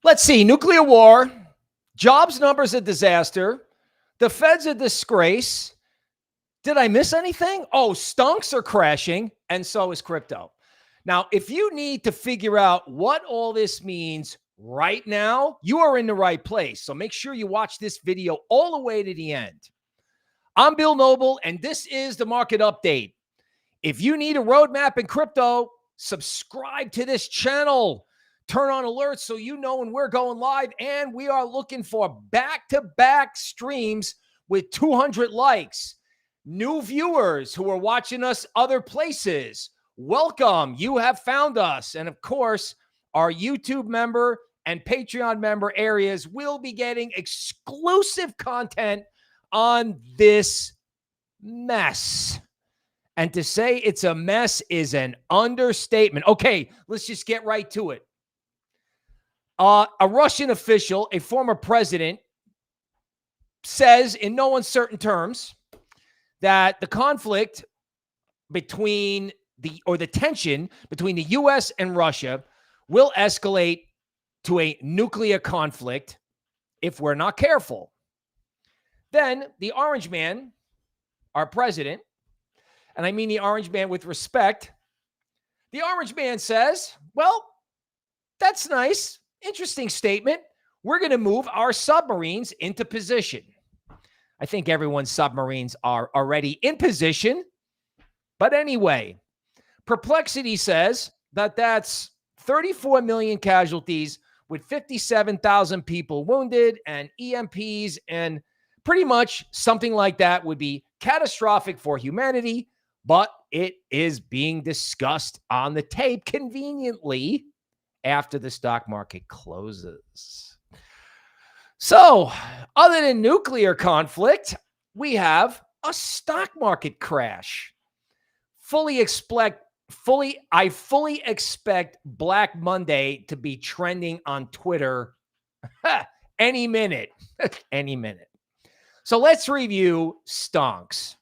Let's see. Nuclear war, jobs numbers a disaster, the Fed's a disgrace. Did I miss anything? Oh, stonks are crashing, and so is crypto. Now, if you need to figure out what all this means right now, you are in the right place. So make sure you watch this video all the way to the end. I'm Bill Noble, and this is the market update. If you need a roadmap in crypto, subscribe to this channel. Turn on alerts so you know when we're going live. And we are looking for back-to-back streams with 200 likes. New viewers who are watching us other places, welcome. You have found us. And of course, our YouTube member and Patreon member areas will be getting exclusive content on this mess. And to say it's a mess is an understatement. Okay, let's just get right to it. A Russian official, a former president, says in no uncertain terms that the conflict between the tension between the U.S. and Russia will escalate to a nuclear conflict if we're not careful. Then the Orange Man, our president, and I mean the Orange Man with respect, the Orange Man says, well, that's nice. Interesting statement. We're going to move our submarines into position. I think everyone's submarines are already in position. But anyway, Perplexity says that that's 34 million casualties with 57,000 people wounded and EMPs, and pretty much something like that would be catastrophic for humanity, but it is being discussed on the tape conveniently after the stock market closes. So, other than nuclear conflict, we have a stock market crash. I fully expect Black Monday to be trending on Twitter any minute. Any minute. So let's review Stonks.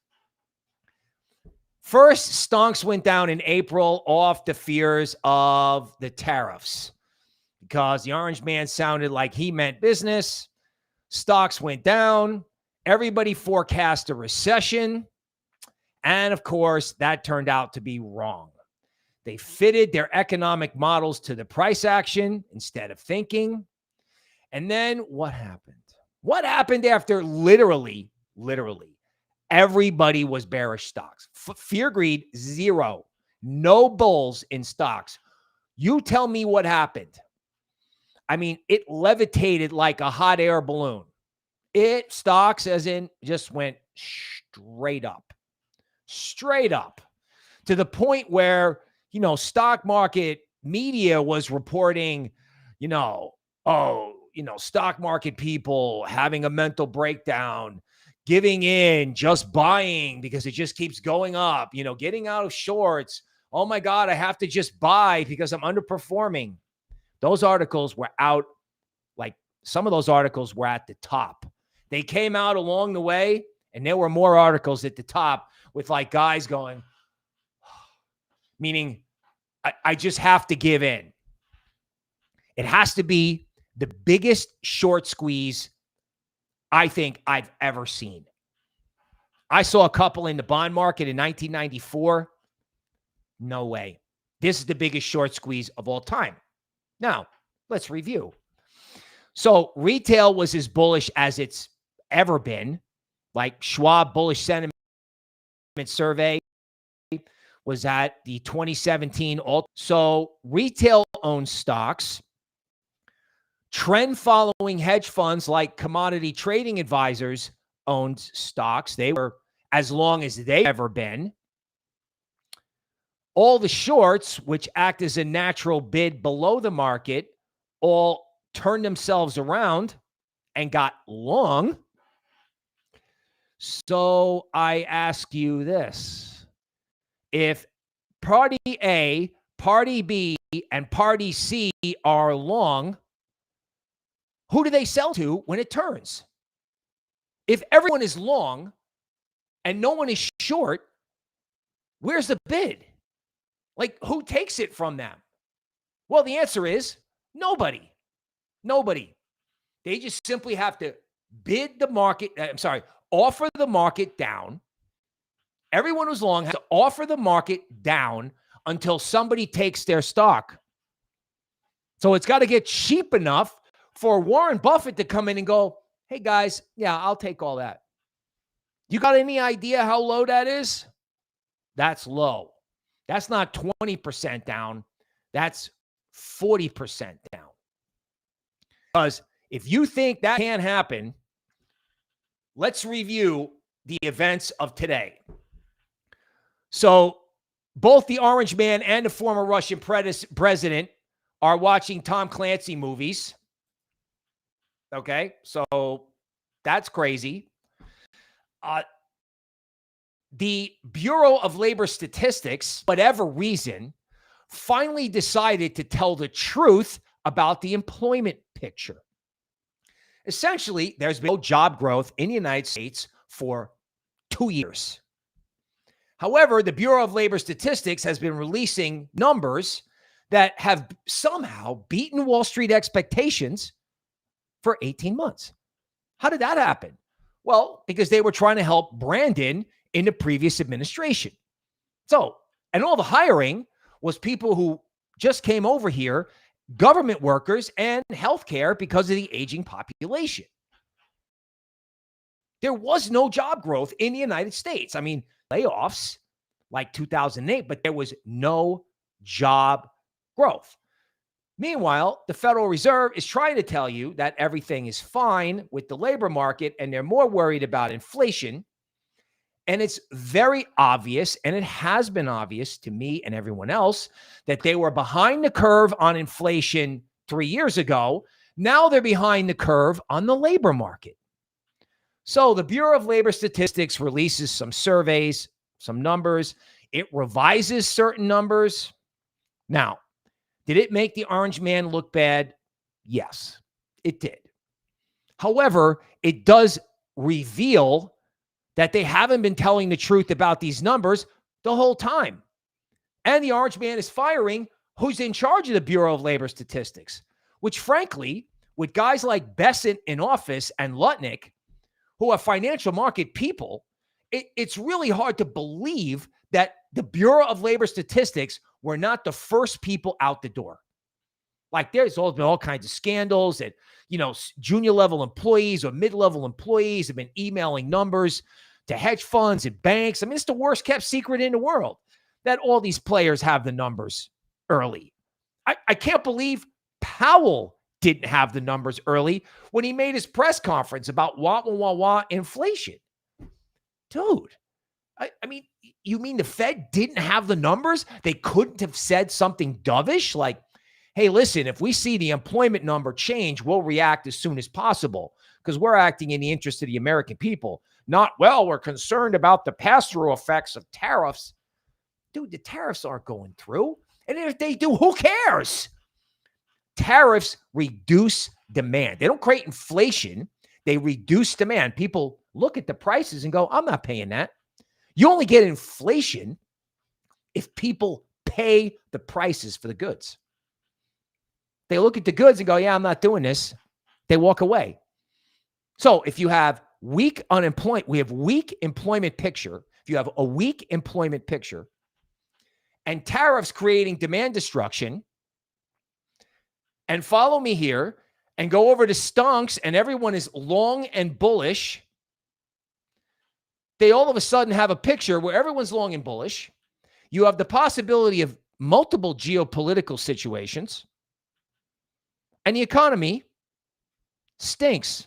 First, Stonks went down in April off the fears of the tariffs because the Orange Man sounded like he meant business. Stocks went down. Everybody forecast a recession. And of course, that turned out to be wrong. They fitted their economic models to the price action instead of thinking. And then what happened? What happened after literally, everybody was bearish stocks? Fear, greed, zero. No bulls in stocks. You tell me what happened. I mean, it levitated like a hot air balloon. Stocks as in just went straight up to the point where, stock market media was reporting, stock market people having a mental breakdown, giving in, just buying because it just keeps going up, getting out of shorts. Oh my God, I have to just buy because I'm underperforming. Those articles were out, like some of those articles were at the top. They came out along the way, and there were more articles at the top with like guys going, meaning I just have to give in. It has to be the biggest short squeeze I think I've ever seen. I saw a couple in the bond market in 1994. No way. This is the biggest short squeeze of all time. Now, let's review. So retail was as bullish as it's ever been. Like Schwab Bullish Sentiment Survey was at the 2017 alt. So retail owned stocks. Trend following hedge funds like Commodity Trading Advisors owned stocks. They were as long as they've ever been. All the shorts, which act as a natural bid below the market, all turned themselves around and got long. So I ask you this. If party A, party B, and party C are long, who do they sell to when it turns? If everyone is long and no one is short, where's the bid? Like, who takes it from them? Well, the answer is nobody. Nobody. They just simply have to bid the market. Offer the market down. Everyone who's long has to offer the market down until somebody takes their stock. So it's got to get cheap enough for Warren Buffett to come in and go, hey guys, yeah, I'll take all that. You got any idea how low that is? That's low. That's not 20% down. That's 40% down. Because if you think that can't happen, let's review the events of today. So both the Orange Man and the former Russian president are watching Tom Clancy movies. Okay, so that's crazy. The Bureau of Labor Statistics, whatever reason, finally decided to tell the truth about the employment picture. Essentially, there's been no job growth in the United States for 2 years. However, the Bureau of Labor Statistics has been releasing numbers that have somehow beaten Wall Street expectations for 18 months. How did that happen? Well, because they were trying to help Brandon in the previous administration. So, and all the hiring was people who just came over here, government workers and healthcare because of the aging population. There was no job growth in the United States. I mean, layoffs like 2008, but there was no job growth. Meanwhile, the Federal Reserve is trying to tell you that everything is fine with the labor market and they're more worried about inflation. And it's very obvious, and it has been obvious to me and everyone else, that they were behind the curve on inflation 3 years ago. Now they're behind the curve on the labor market. So the Bureau of Labor Statistics releases some surveys, some numbers. It revises certain numbers. Now, did it make the Orange Man look bad? Yes, it did. However, it does reveal that they haven't been telling the truth about these numbers the whole time. And the Orange Man is firing who's in charge of the Bureau of Labor Statistics, which frankly, with guys like Bessent in office and Lutnick, who are financial market people, it's really hard to believe that the Bureau of Labor Statistics were not the first people out the door. Like there's been all kinds of scandals that, junior level employees or mid-level employees have been emailing numbers to hedge funds and banks. I mean, it's the worst kept secret in the world that all these players have the numbers early. I can't believe Powell didn't have the numbers early when he made his press conference about inflation. Dude, I mean, you mean the Fed didn't have the numbers? They couldn't have said something dovish like, hey, listen, if we see the employment number change, we'll react as soon as possible because we're acting in the interest of the American people. Not, well, we're concerned about the pass-through effects of tariffs. Dude, the tariffs aren't going through. And if they do, who cares? Tariffs reduce demand. They don't create inflation. They reduce demand. People look at the prices and go, I'm not paying that. You only get inflation if people pay the prices for the goods. They look at the goods and go, yeah, I'm not doing this. They walk away. So if you have weak unemployment, we have weak employment picture. If you have a weak employment picture and tariffs creating demand destruction, and follow me here and go over to Stonks and everyone is long and bullish, they all of a sudden have a picture where everyone's long and bullish. You have the possibility of multiple geopolitical situations. And the economy stinks.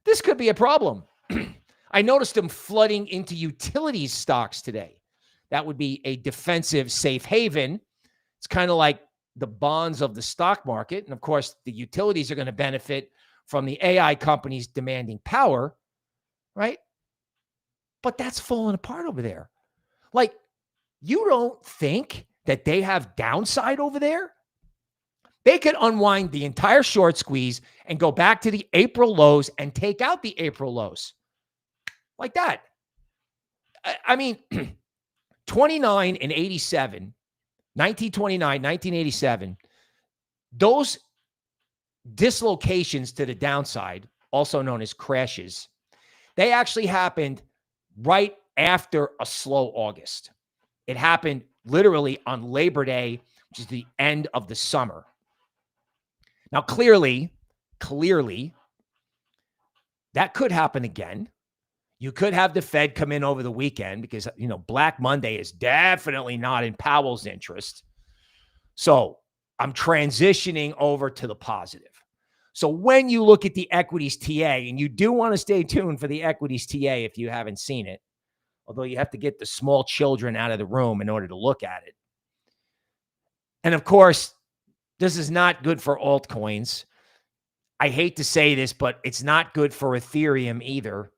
This could be a problem. I noticed them flooding into utilities stocks today. That would be a defensive safe haven. It's kind of like the bonds of the stock market. And of course, the utilities are going to benefit from the AI companies demanding power, right? But that's falling apart over there. Like, you don't think that they have downside over there? They could unwind the entire short squeeze and go back to the April lows and take out the April lows. Like that. I mean, 29 and 87, 1929, 1987, those dislocations to the downside, also known as crashes, they actually happened right after a slow August. It happened literally on Labor Day, which is the end of the summer. Now, clearly, that could happen again. You could have the Fed come in over the weekend because, Black Monday is definitely not in Powell's interest. So I'm transitioning over to the positive. So when you look at the equities TA, and you do want to stay tuned for the equities TA if you haven't seen it, although you have to get the small children out of the room in order to look at it. And of course, this is not good for altcoins. I hate to say this, but it's not good for Ethereum either,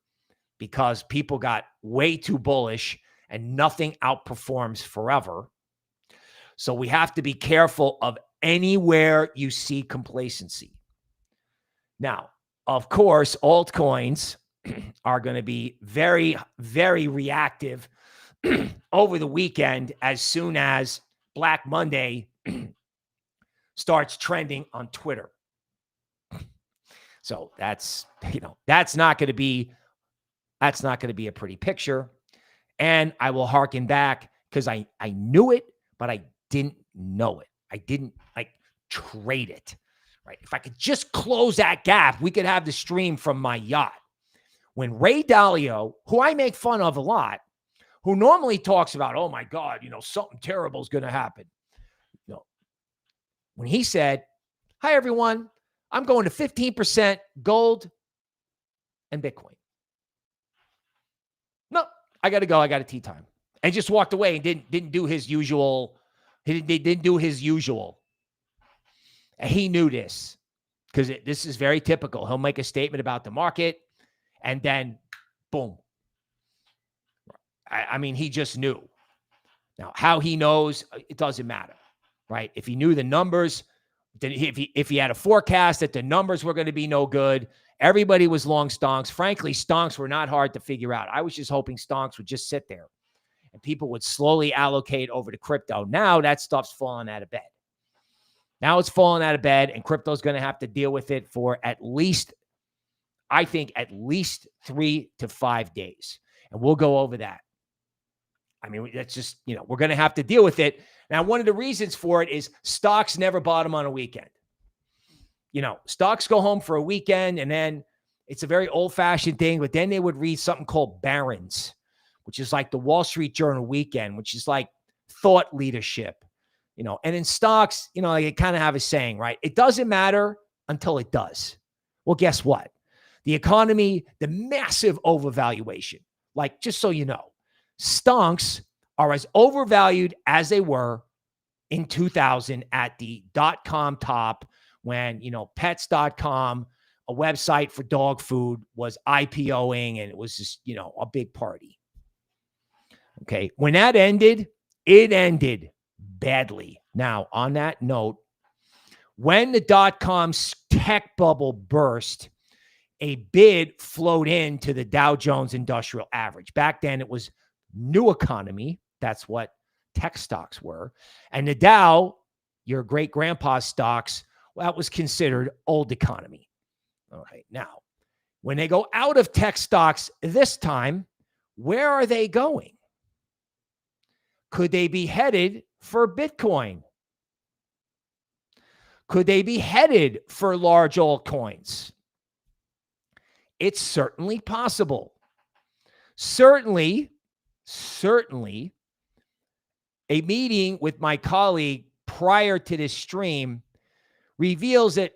because people got way too bullish and nothing outperforms forever. So we have to be careful of anywhere you see complacency. Now, of course, altcoins are going to be very, very reactive over the weekend as soon as Black Monday starts trending on Twitter. So that's not going to be a pretty picture. And I will harken back because I knew it, but I didn't know it. I didn't trade it, right? If I could just close that gap, we could have the stream from my yacht. When Ray Dalio, who I make fun of a lot, who normally talks about, oh my God, something terrible is going to happen. When he said, hi, everyone, I'm going to 15% gold and Bitcoin. No, I got to go. I got a tea time. And just walked away and didn't do his usual. He didn't do his usual. And he knew this because this is very typical. He'll make a statement about the market and then boom. I mean, he just knew. Now, how he knows, it doesn't matter, right? If he knew the numbers, then if he had a forecast that the numbers were going to be no good, everybody was long stonks. Frankly, stonks were not hard to figure out. I was just hoping stonks would just sit there and people would slowly allocate over to crypto. Now that stuff's falling out of bed. Now it's falling out of bed, and crypto's going to have to deal with it for at least 3 to 5 days. And we'll go over that. I mean, that's just, we're going to have to deal with it. Now, one of the reasons for it is stocks never bottom on a weekend. Stocks go home for a weekend, and then it's a very old-fashioned thing, but then they would read something called Barron's, which is like the Wall Street Journal weekend, which is like thought leadership, and in stocks, they kind of have a saying, right? It doesn't matter until it does. Well, guess what? The economy, the massive overvaluation, just so you know, stonks are as overvalued as they were in 2000 at the .com top when, pets.com, a website for dog food, was IPOing, and it was just, a big party. Okay. When that ended, it ended badly. Now, on that note, when the .com tech bubble burst, a bid flowed into the Dow Jones Industrial Average. Back then, it was new economy. That's what tech stocks were. And the Dow, your great grandpa's stocks, well, that was considered old economy. All right. Now, when they go out of tech stocks this time, where are they going? Could they be headed for Bitcoin? Could they be headed for large altcoins? It's certainly possible. Certainly, a meeting with my colleague prior to this stream reveals that,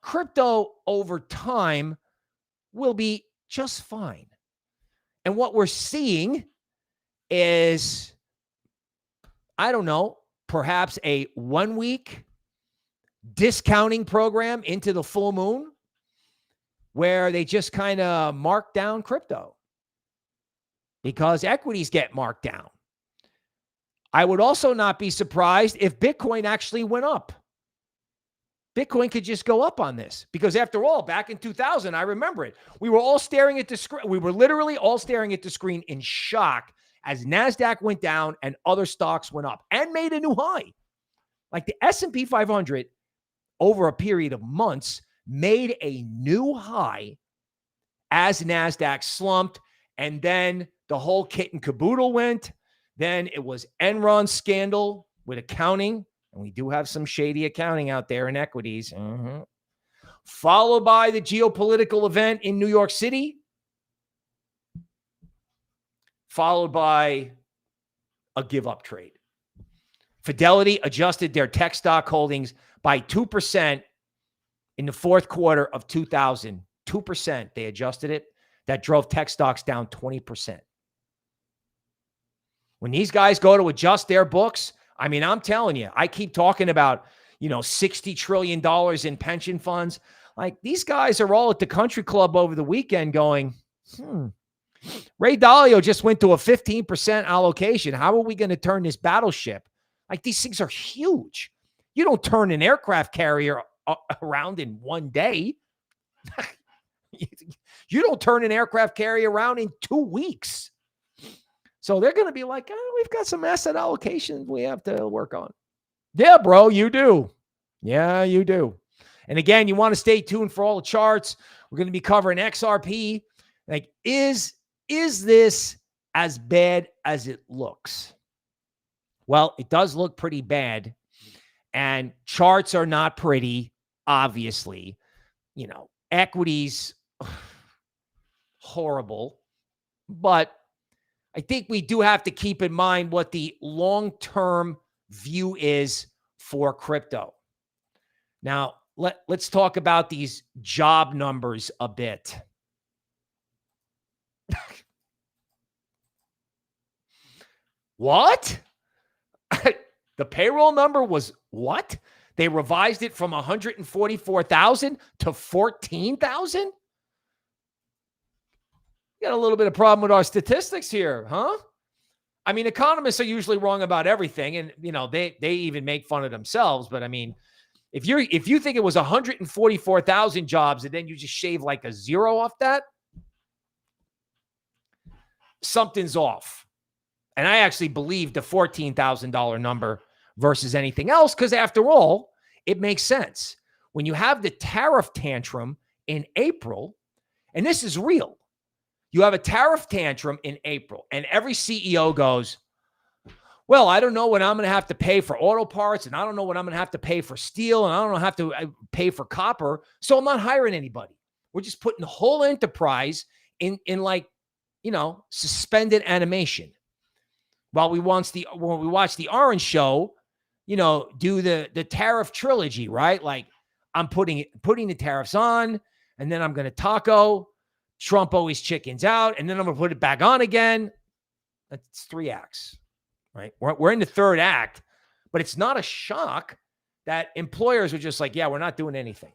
crypto over time will be just fine. And what we're seeing is, I don't know, perhaps a 1 week discounting program into the full moon where they just kind of mark down crypto because equities get marked down. I would also not be surprised if Bitcoin actually went up. Bitcoin could just go up on this because, after all, back in 2000, I remember it. We were all staring at the screen. We were literally all staring at the screen in shock as Nasdaq went down and other stocks went up and made a new high. Like the S&P 500 over a period of months made a new high as NASDAQ slumped, and then the whole kit and caboodle went. Then it was Enron scandal with accounting, and we do have some shady accounting out there in equities. Followed by the geopolitical event in New York City, followed by a give-up trade. Fidelity adjusted their tech stock holdings by 2% in the fourth quarter of 2000. 2%, they adjusted it. That drove tech stocks down 20%. When these guys go to adjust their books, I mean, I'm telling you, I keep talking about, $60 trillion in pension funds. Like, these guys are all at the country club over the weekend going, Ray Dalio just went to a 15% allocation. How are we going to turn this battleship? Like, these things are huge. You don't turn an aircraft carrier around in one day. You don't turn an aircraft carrier around in 2 weeks. So they're going to be like, we've got some asset allocations we have to work on. Yeah, bro, you do. Yeah, you do. And again, you want to stay tuned for all the charts. We're going to be covering XRP. Like, is this as bad as it looks? Well, it does look pretty bad. And charts are not pretty, obviously. Equities, horrible. But I think we do have to keep in mind what the long-term view is for crypto. Now, let's talk about these job numbers a bit. What? The payroll number was what? They revised it from 144,000 to 14,000? Got a little bit of problem with our statistics here, huh? I mean, economists are usually wrong about everything, and they even make fun of themselves. But I mean, if you think it was 144,000 jobs and then you just shave like a zero off that, something's off. And I actually believe the $14,000 number versus anything else, because after all, it makes sense. When you have the tariff tantrum in April, and this is real, you have a tariff tantrum in April, and every CEO goes, well, I don't know what I'm going to have to pay for auto parts, and I don't know what I'm going to have to pay for steel, and I don't have to pay for copper, so I'm not hiring anybody. We're just putting the whole enterprise in like, suspended animation. While we watch the Orange Show, do the tariff trilogy, right? Like, I'm putting the tariffs on, and then I'm going to taco. Trump always chickens out, and then I'm going to put it back on again. That's 3 acts, right? We're in the third act, but it's not a shock that employers are just like, yeah, we're not doing anything.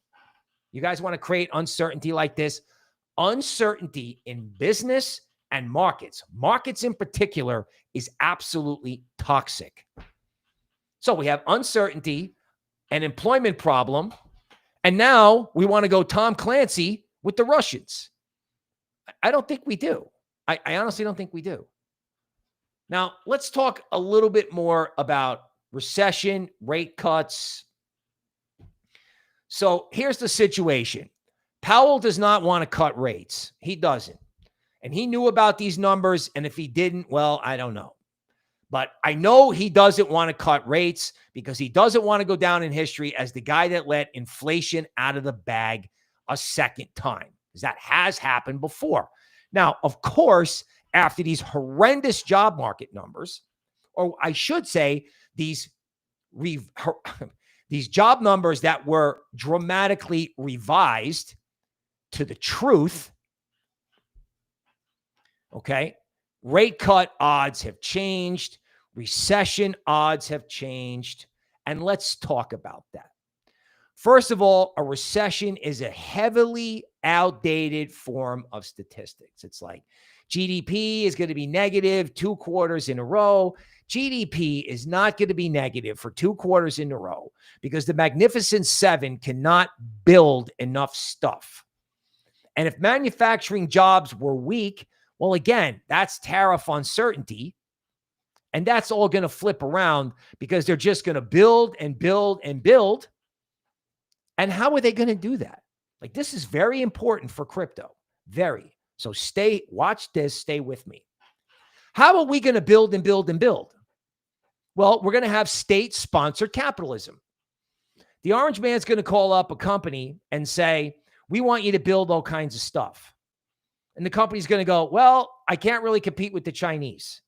You guys want to create uncertainty like this? Uncertainty in business and markets in particular, is absolutely toxic. So we have uncertainty, an employment problem, and now we want to go Tom Clancy with the Russians. I don't think we do. I honestly don't think we do. Now, let's talk a little bit more about recession, rate cuts. So here's the situation. Powell does not want to cut rates. He doesn't. And he knew about these numbers, and if he didn't, well, I don't know. But I know he doesn't want to cut rates because he doesn't want to go down in history as the guy that let inflation out of the bag a second time, because that has happened before. Now, of course, after these horrendous job market numbers, or I should say these job numbers that were dramatically revised to the truth, okay, rate cut odds have changed. Recession odds have changed. And let's talk about that. First of all, a recession is a heavily outdated form of statistics. It's like GDP is going to be negative 2 quarters in a row. GDP is not going to be negative for 2 quarters in a row because the Magnificent Seven cannot build enough stuff. And if manufacturing jobs were weak, well, again, that's tariff uncertainty. And that's all going to flip around because they're just going to build and build and build. And how are they going to do that? Like, this is very important for crypto. Very. So watch this, stay with me. How are we going to build and build and build? Well, we're going to have state-sponsored capitalism. The orange man's going to call up a company and say, we want you to build all kinds of stuff. And the company's going to go, well, I can't really compete with the Chinese.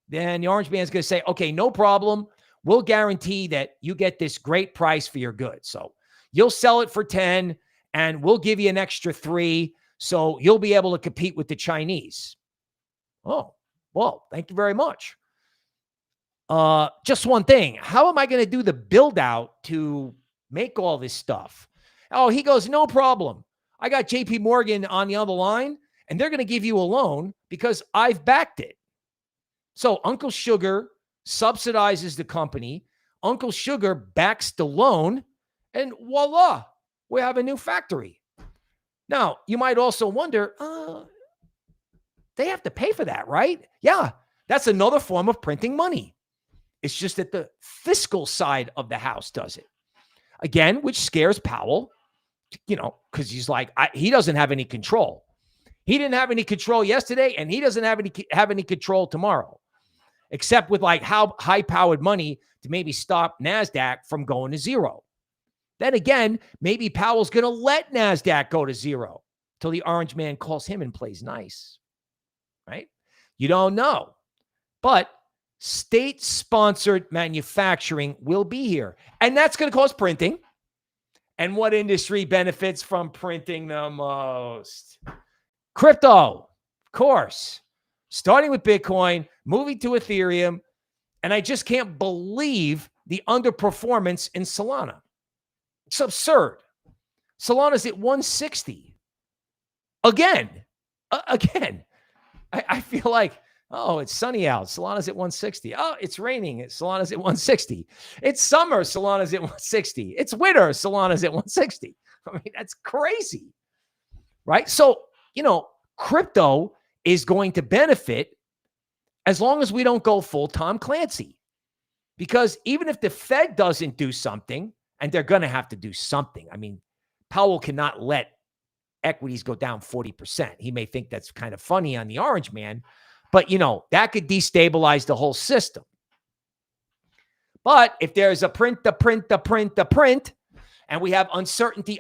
Then the orange man's going to say, okay, no problem. We'll guarantee that you get this great price for your goods. So you'll sell it for 10 and we'll give you an extra 3. So you'll be able to compete with the Chinese. Oh, well, thank you very much. Just one thing. How am I going to do the build out to make all this stuff? Oh, he goes, no problem. I got JP Morgan on the other line and they're going to give you a loan because I've backed it. So Uncle Sugar subsidizes the company. Uncle Sugar backs the loan and voila, we have a new factory. Now, you might also wonder, they have to pay for that, right? Yeah, that's another form of printing money. It's just that the fiscal side of the house does it. Again, which scares Powell, because he's like, he doesn't have any control. He didn't have any control yesterday, and he doesn't have any control tomorrow, except with like how high-powered money to maybe stop Nasdaq from going to zero. Then again, maybe Powell's going to let Nasdaq go to zero till the orange man calls him and plays nice, right? You don't know. But state-sponsored manufacturing will be here. And that's going to cause printing. And what industry benefits from printing the most? Crypto, of course. Starting with Bitcoin, moving to Ethereum. And I just can't believe the underperformance in Solana. It's absurd. Solana's at 160. Again. I feel like, oh, it's sunny out. Solana's at 160. Oh, it's raining. Solana's at 160. It's summer. Solana's at 160. It's winter. Solana's at 160. I mean, that's crazy, right? So, crypto is going to benefit as long as we don't go full Tom Clancy. Because even if the Fed doesn't do something, and they're going to have to do something. I mean, Powell cannot let equities go down 40%. He may think that's kind of funny on the orange man, but, that could destabilize the whole system. But if there's a print, and we have uncertainty,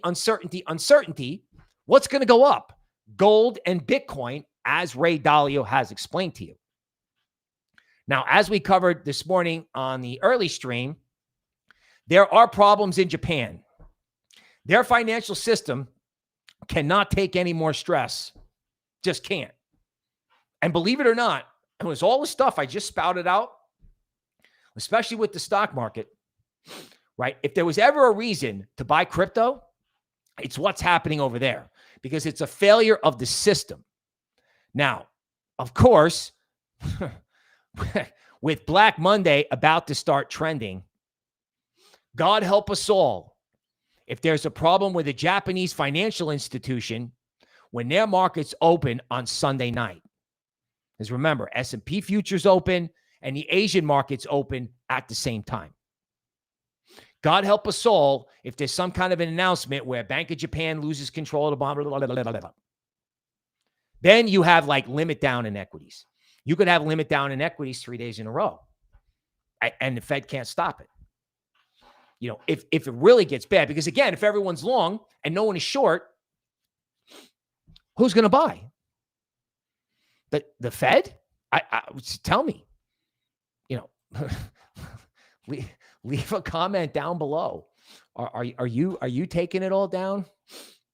what's going to go up? Gold and Bitcoin, as Ray Dalio has explained to you. Now, as we covered this morning on the early stream, there are problems in Japan. Their financial system cannot take any more stress. Just can't. And believe it or not, it was all the stuff I just spouted out, especially with the stock market, right? If there was ever a reason to buy crypto, it's what's happening over there because it's a failure of the system. Now, of course, with Black Monday about to start trending, God help us all. If there's a problem with a Japanese financial institution when their markets open on Sunday night. Because remember, S&P futures open and the Asian markets open at the same time. God help us all if there's some kind of an announcement where Bank of Japan loses control of the bond. Then you have like limit down in equities. You could have limit down in equities 3 days in a row. And the Fed can't stop it. If it really gets bad, because again, if everyone's long and no one is short, who's going to buy? The Fed? Tell me. Leave a comment down below. Are you taking it all down?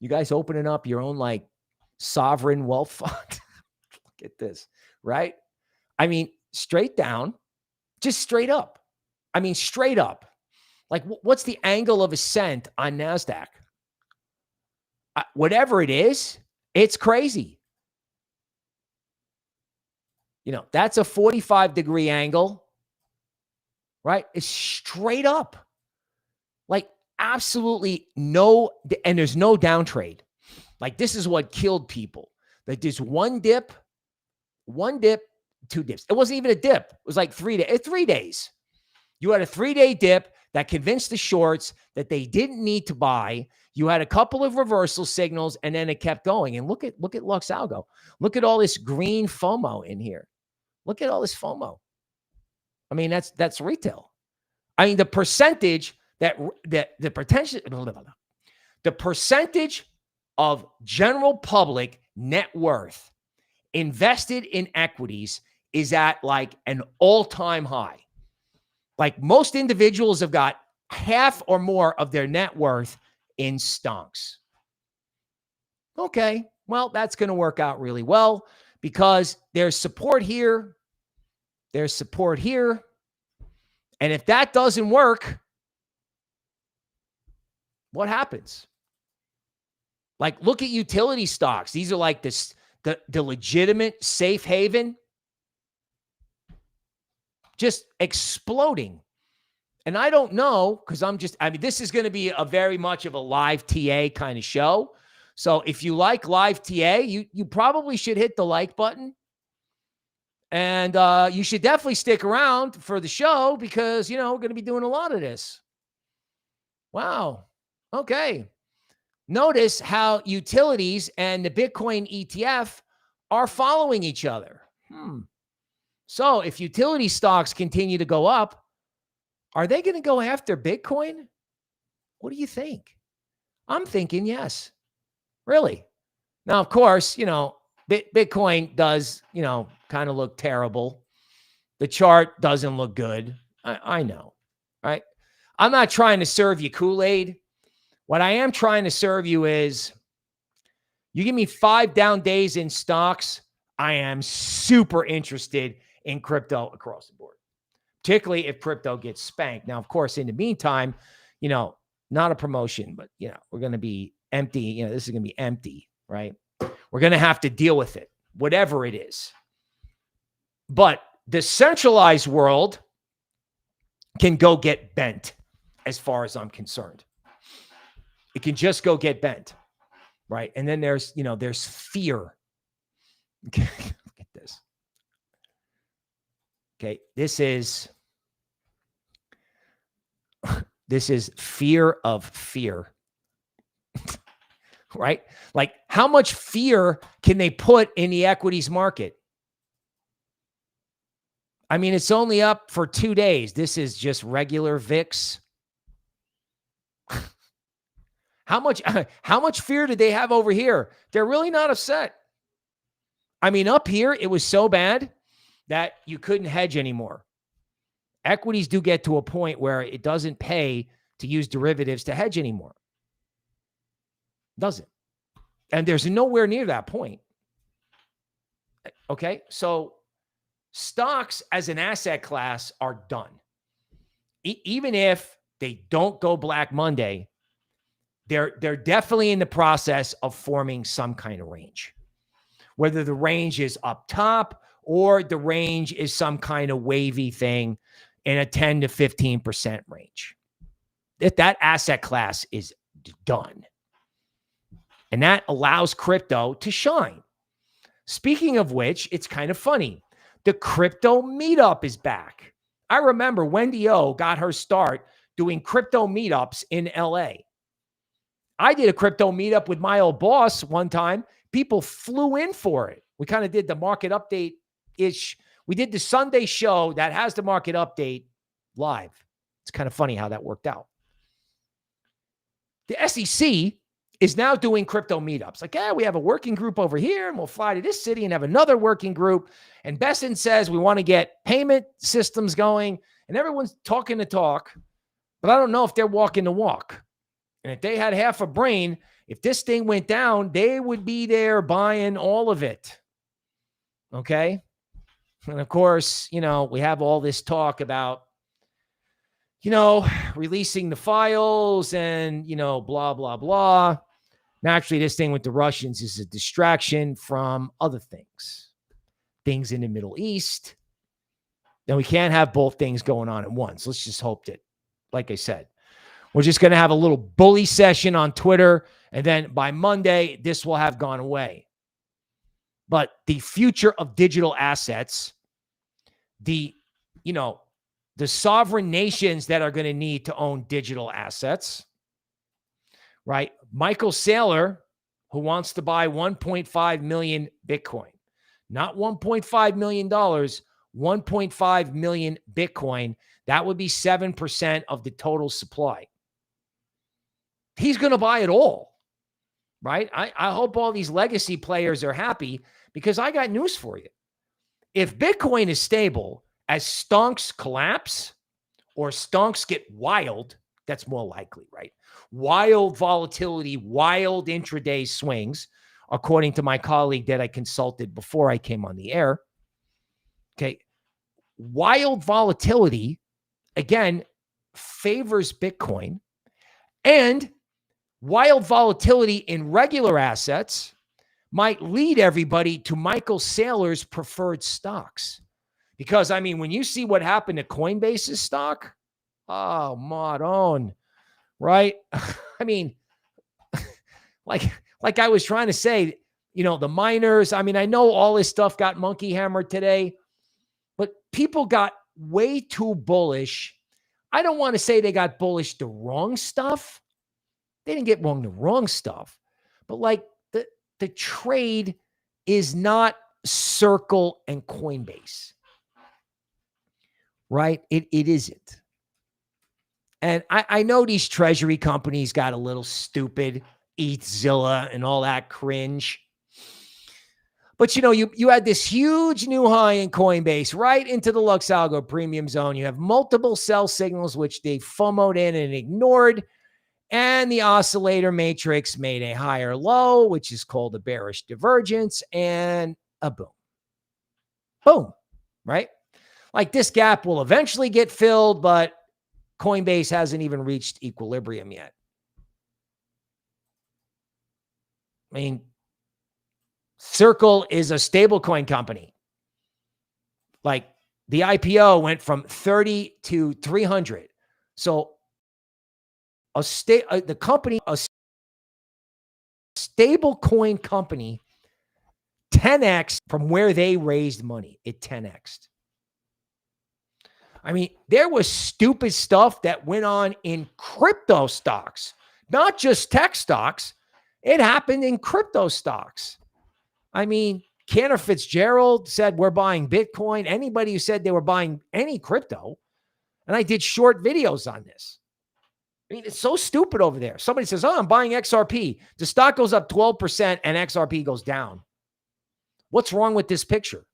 You guys opening up your own like sovereign wealth fund? Look at this, right? I mean, straight down, just straight up. I mean, straight up. Like, what's the angle of ascent on NASDAQ? Whatever it is, it's crazy. That's a 45-degree angle, right? It's straight up. Like, absolutely no, and there's no downtrade. Like, this is what killed people. Like, there's one dip, 2 dips. It wasn't even a dip. It was like 3 days. 3 days. You had a 3-day dip. that convinced the shorts that they didn't need to buy. You had a couple of reversal signals, and then it kept going. And look at LuxAlgo. Look at all this green FOMO in here. Look at all this FOMO. I mean, that's retail. I mean, the percentage the percentage of general public net worth invested in equities is at like an all-time high. Like most individuals have got half or more of their net worth in stonks. Okay, well, that's going to work out really well because there's support here. There's support here. And if that doesn't work, what happens? Like, look at utility stocks. These are like the legitimate safe haven. Just exploding. And I don't know, because I mean, this is going to be a very much of a live TA kind of show. So if you like live TA, you probably should hit the like button. And you should definitely stick around for the show because, we're going to be doing a lot of this. Wow. Okay. Notice how utilities and the Bitcoin ETF are following each other. So if utility stocks continue to go up, are they going to go after Bitcoin? What do you think? I'm thinking yes. Really? Now, of course, Bitcoin does, kind of look terrible. The chart doesn't look good. I know, right? I'm not trying to serve you Kool-Aid. What I am trying to serve you is you give me 5 down days in stocks, I am super interested in crypto across the board, particularly if crypto gets spanked. Now, of course, in the meantime, not a promotion, but, we're going to be empty. This is going to be empty, right? We're going to have to deal with it, whatever it is. But the centralized world can go get bent as far as I'm concerned. It can just go get bent, right? And then there's fear. Okay, look at this. Okay, this is fear of fear, right? Like, how much fear can they put in the equities market? I mean, it's only up for 2 days. This is just regular VIX. How much fear did they have over here? They're really not upset. I mean, up here, it was so bad that you couldn't hedge anymore. Equities do get to a point where it doesn't pay to use derivatives to hedge anymore. Doesn't. And there's nowhere near that point. Okay, so stocks as an asset class are done. Even if they don't go Black Monday, they're definitely in the process of forming some kind of range. Whether the range is up top or the range is some kind of wavy thing in a 10 to 15% range. That asset class is done. And that allows crypto to shine. Speaking of which, it's kind of funny. The crypto meetup is back. I remember Wendy O got her start doing crypto meetups in LA. I did a crypto meetup with my old boss one time. People flew in for it. We kind of did the market update-ish. We did the Sunday show that has the market update live. It's kind of funny how that worked out. The SEC is now doing crypto meetups. Like, we have a working group over here, and we'll fly to this city and have another working group. And Besson says we want to get payment systems going, and everyone's talking the talk, but I don't know if they're walking the walk. And if they had half a brain, if this thing went down, they would be there buying all of it. Okay? And of course, we have all this talk about, releasing the files and, blah, blah, blah. Naturally, this thing with the Russians is a distraction from other things. Things in the Middle East. Then we can't have both things going on at once. Let's just hope that, like I said, we're just going to have a little bully session on Twitter. And then by Monday, this will have gone away. But the future of digital assets, the the sovereign nations that are going to need to own digital assets, right? Michael Saylor, who wants to buy 1.5 million Bitcoin, not $1.5 million, 1.5 million Bitcoin. That would be 7% of the total supply. He's going to buy it all, right? I hope all these legacy players are happy, because I got news for you. If Bitcoin is stable, as stonks collapse or stonks get wild, that's more likely, right? Wild volatility, wild intraday swings, according to my colleague that I consulted before I came on the air. Okay. Wild volatility, again, favors Bitcoin, and wild volatility in regular assets might lead everybody to Michael Saylor's preferred stocks. Because, I mean, when you see what happened to Coinbase's stock, oh, Maron, right? I mean, like I was trying to say, you know, the miners, I mean, I know all this stuff got monkey hammered today, but people got way too bullish. I don't want to say they got bullish the wrong stuff. They didn't get the wrong stuff, but like the trade is not Circle and Coinbase, right? It isn't. And I know these treasury companies got a little stupid, ETHZilla and all that cringe. But, you know, you had this huge new high in Coinbase right into the LuxAlgo premium zone. You have multiple sell signals, which they FOMO'd in and ignored. And the oscillator matrix made a higher low, which is called a bearish divergence, and a boom. Boom, right? Like, this gap will eventually get filled, but Coinbase hasn't even reached equilibrium yet. I mean, Circle is a stablecoin company. Like, the IPO went from 30 to 300. So a stable coin company 10x from where they raised money. It 10x'd. I mean, there was stupid stuff that went on in crypto stocks, not just tech stocks. It happened in crypto stocks. I mean, Cantor Fitzgerald said, we're buying Bitcoin. Anybody who said they were buying any crypto, and I did short videos on this. I mean, it's so stupid over there. Somebody says, oh, I'm buying XRP. The stock goes up 12% and XRP goes down. What's wrong with this picture?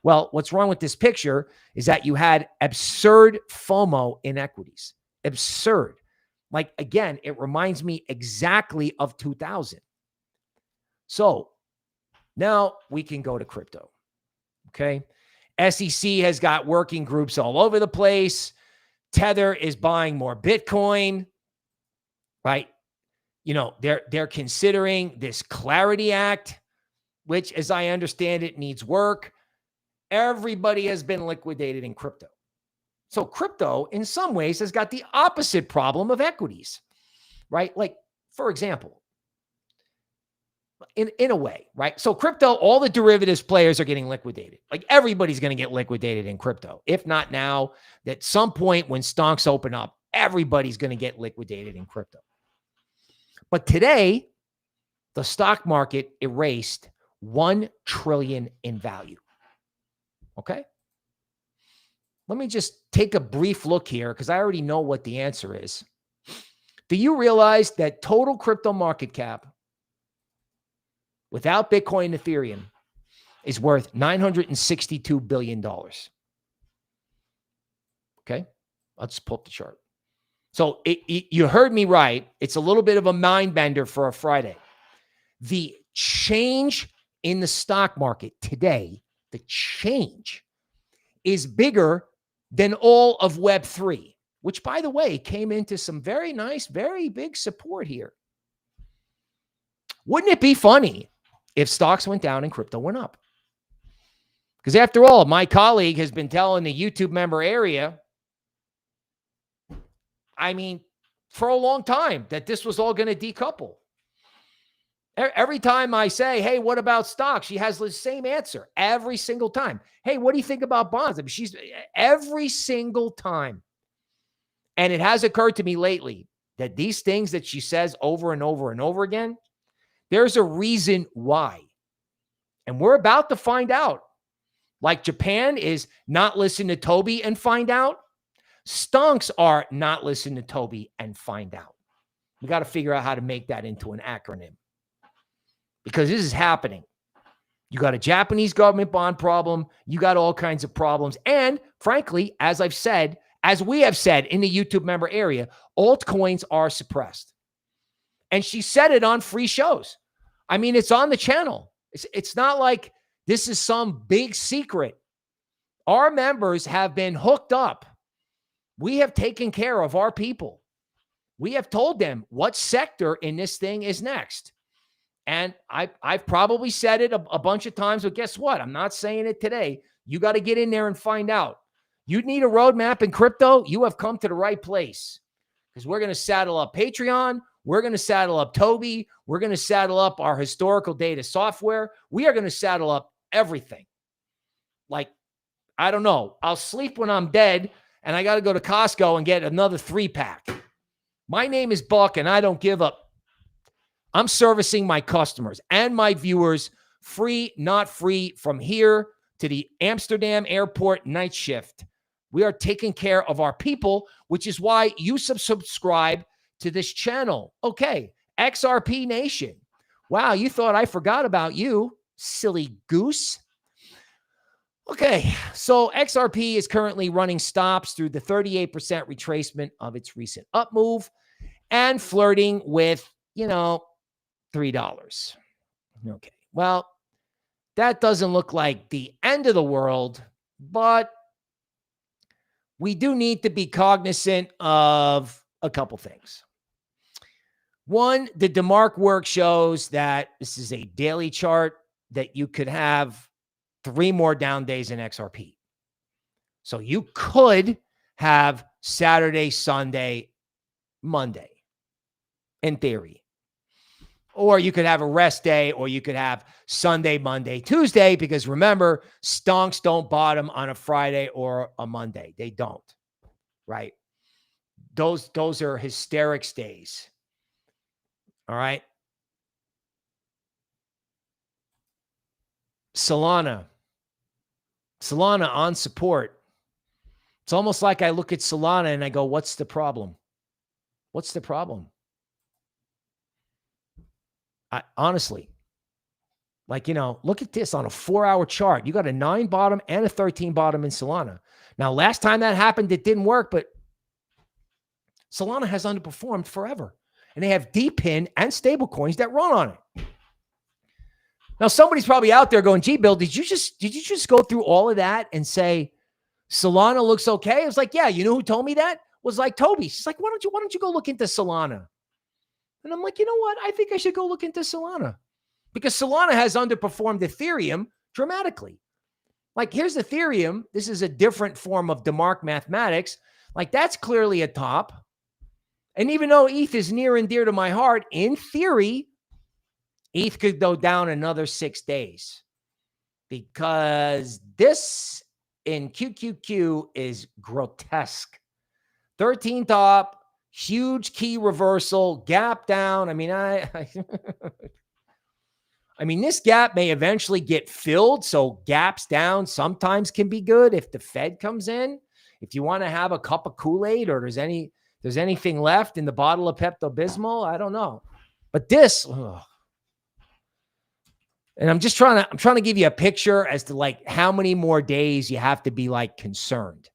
Well, what's wrong with this picture is that you had absurd FOMO in equities. Absurd. Like, again, it reminds me exactly of 2000. So now we can go to crypto. Okay. SEC has got working groups all over the place. Tether is buying more Bitcoin, right? You know, they're considering this Clarity Act, which, as I understand it, needs work. Everybody has been liquidated in crypto. So crypto, in some ways, has got the opposite problem of equities, right? Like, for example, in a way, right? So crypto, all the derivatives players are getting liquidated. Like, everybody's going to get liquidated in crypto. If not now, at some point when stonks open up, everybody's going to get liquidated in crypto. But today, the stock market erased $1 trillion in value. Okay? Let me just take a brief look here, because I already know what the answer is. Do you realize that total crypto market cap without Bitcoin and Ethereum is worth $962 billion? Okay? I'll just pull up the chart. So you heard me right. It's a little bit of a mind bender for a Friday. The change in the stock market today, the change is bigger than all of Web3, which, by the way, came into some very nice, very big support here. Wouldn't it be funny if stocks went down and crypto went up? Because after all, my colleague has been telling the YouTube member area, I mean, for a long time, that this was all going to decouple. Every time I say, hey, what about stocks? She has the same answer every single time. Hey, what do you think about bonds? I mean, she's every single time. And it has occurred to me lately that these things that she says over and over and over again, there's a reason why. And we're about to find out. Like Japan is not listening to Toby and find out. Stonks are not listening to Toby and find out. We got to figure out how to make that into an acronym. Because this is happening. You got a Japanese government bond problem. You got all kinds of problems. And frankly, as we have said in the YouTube member area, altcoins are suppressed. And she said it on free shows. I mean, it's on the channel. It's not like this is some big secret. Our members have been hooked up. We have taken care of our people. We have told them what sector in this thing is next. And I've probably said it a bunch of times, but guess what? I'm not saying it today. You got to get in there and find out. You need a roadmap in crypto, you have come to the right place. Because we're going to saddle up Patreon. We're going to saddle up Toby. We're going to saddle up our historical data software. We are going to saddle up everything. Like, I don't know. I'll sleep when I'm dead, and I got to go to Costco and get another 3-pack. My name is Buck, and I don't give up. I'm servicing my customers and my viewers free, not free, from here to the Amsterdam airport night shift. We are taking care of our people, which is why you subscribe to this channel. Okay, XRP Nation. Wow, you thought I forgot about you, silly goose. Okay, so XRP is currently running stops through the 38% retracement of its recent up move and flirting with, $3. Okay, well, that doesn't look like the end of the world, but we do need to be cognizant of a couple things. One, the DeMark work shows that this is a daily chart that you could have 3 more down days in XRP. So you could have Saturday, Sunday, Monday, in theory. Or you could have a rest day, or you could have Sunday, Monday, Tuesday, because remember, stonks don't bottom on a Friday or a Monday. They don't, right? Those are hysterics days. All right. Solana on support. It's almost like I look at Solana and I go, what's the problem? What's the problem? Honestly, look at this on a 4-hour chart. You got a 9 bottom and a 13 bottom in Solana. Now, last time that happened, it didn't work, but Solana has underperformed forever. And they have DPIN and stable coins that run on it. Now, somebody's probably out there going, gee, Bill, did you just go through all of that and say Solana looks okay? I was like, yeah, you know who told me that? Was like Toby. She's like, why don't you go look into Solana? And I'm like, you know what? I think I should go look into Solana because Solana has underperformed Ethereum dramatically. Like, here's Ethereum. This is a different form of DeMark mathematics. Like, that's clearly a top. And even though ETH is near and dear to my heart, in theory, ETH could go down another 6 days because this in QQQ is grotesque. 13 top. Huge key reversal, gap down. I mean, I mean, this gap may eventually get filled. So gaps down sometimes can be good if the Fed comes in. If you want to have a cup of Kool-Aid or there's anything left in the bottle of Pepto-Bismol, I don't know. But this, and I'm trying to give you a picture as to like how many more days you have to be like concerned.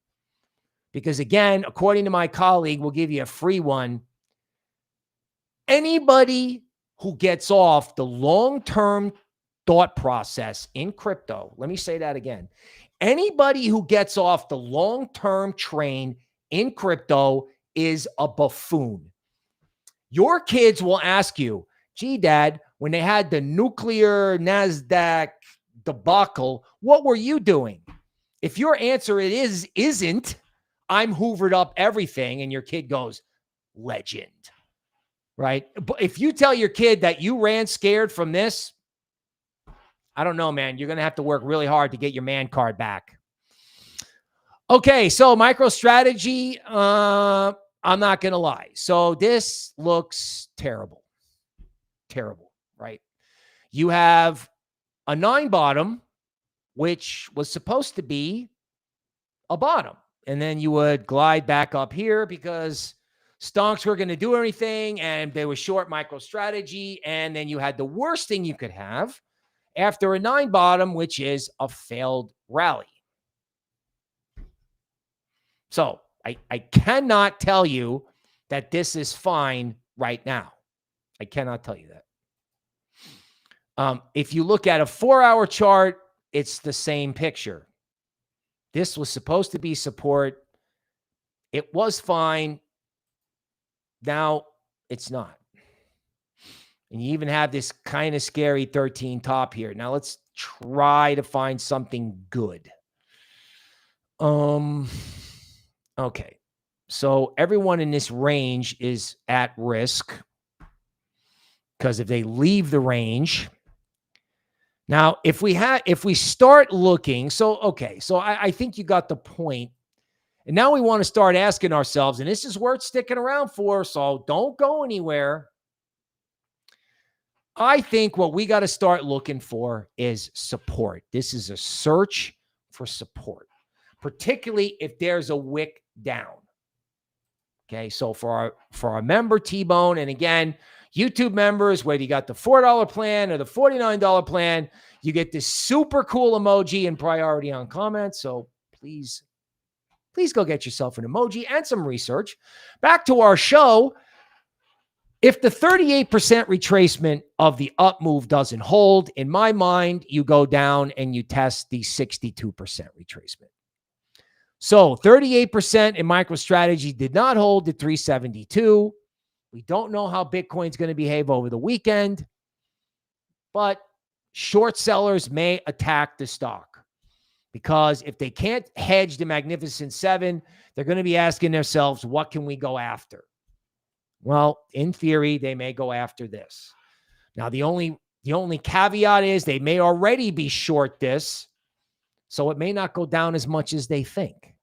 Because again, according to my colleague, we'll give you a free one. Anybody who gets off the long-term thought process in crypto, let me say that again. Anybody who gets off the long-term train in crypto is a buffoon. Your kids will ask you, gee, Dad, when they had the nuclear Nasdaq debacle, what were you doing? If your answer isn't, I'm hoovered up everything, and your kid goes, legend. right? But if you tell your kid that you ran scared from this, I don't know, man. You're going to have to work really hard to get your man card back. Okay, so MicroStrategy, I'm not going to lie. So this looks terrible. Terrible, right? You have a 9 bottom, which was supposed to be a bottom. And then you would glide back up here because stonks were going to do anything and they were short MicroStrategy. And then you had the worst thing you could have after a 9 bottom, which is a failed rally. So I cannot tell you that this is fine right now. I cannot tell you that. If you look at a 4-hour chart, it's the same picture. This was supposed to be support. It was fine. Now it's not. And you even have this kind of scary 13 top here. Now let's try to find something good. Okay. So everyone in this range is at risk because if they leave the range. Now, if we start looking, so I think you got the point. And now we want to start asking ourselves, and this is worth sticking around for, so don't go anywhere. I think what we got to start looking for is support. This is a search for support, particularly if there's a wick down. Okay, so for our member T-Bone, and again, YouTube members, whether you got the $4 plan or the $49 plan, you get this super cool emoji and priority on comments. So please go get yourself an emoji and some research. Back to our show. If the 38% retracement of the up move doesn't hold, in my mind, you go down and you test the 62% retracement. So 38% in MicroStrategy did not hold at 372. We don't know how Bitcoin's going to behave over the weekend, but short sellers may attack the stock because if they can't hedge the Magnificent Seven, they're going to be asking themselves, what can we go after? Well, in theory, they may go after this. Now, the only caveat is they may already be short this, so it may not go down as much as they think.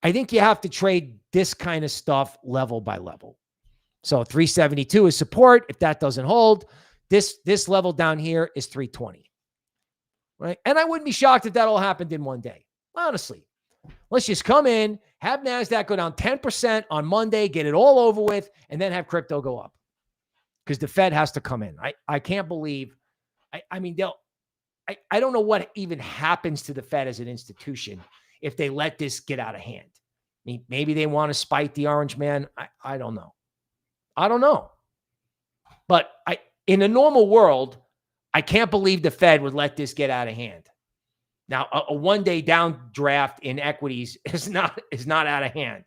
I think you have to trade this kind of stuff level by level. So 372 is support. If that doesn't hold, this level down here is 320. Right? And I wouldn't be shocked if that all happened in one day. Honestly, let's just come in, have NASDAQ go down 10% on Monday, get it all over with, and then have crypto go up. Because the Fed has to come in. I can't believe, I don't know what even happens to the Fed as an institution if they let this get out of hand. I mean, maybe they want to spite the orange man. I don't know. I don't know. But in a normal world, I can't believe the Fed would let this get out of hand. Now, a one-day downdraft in equities is not out of hand.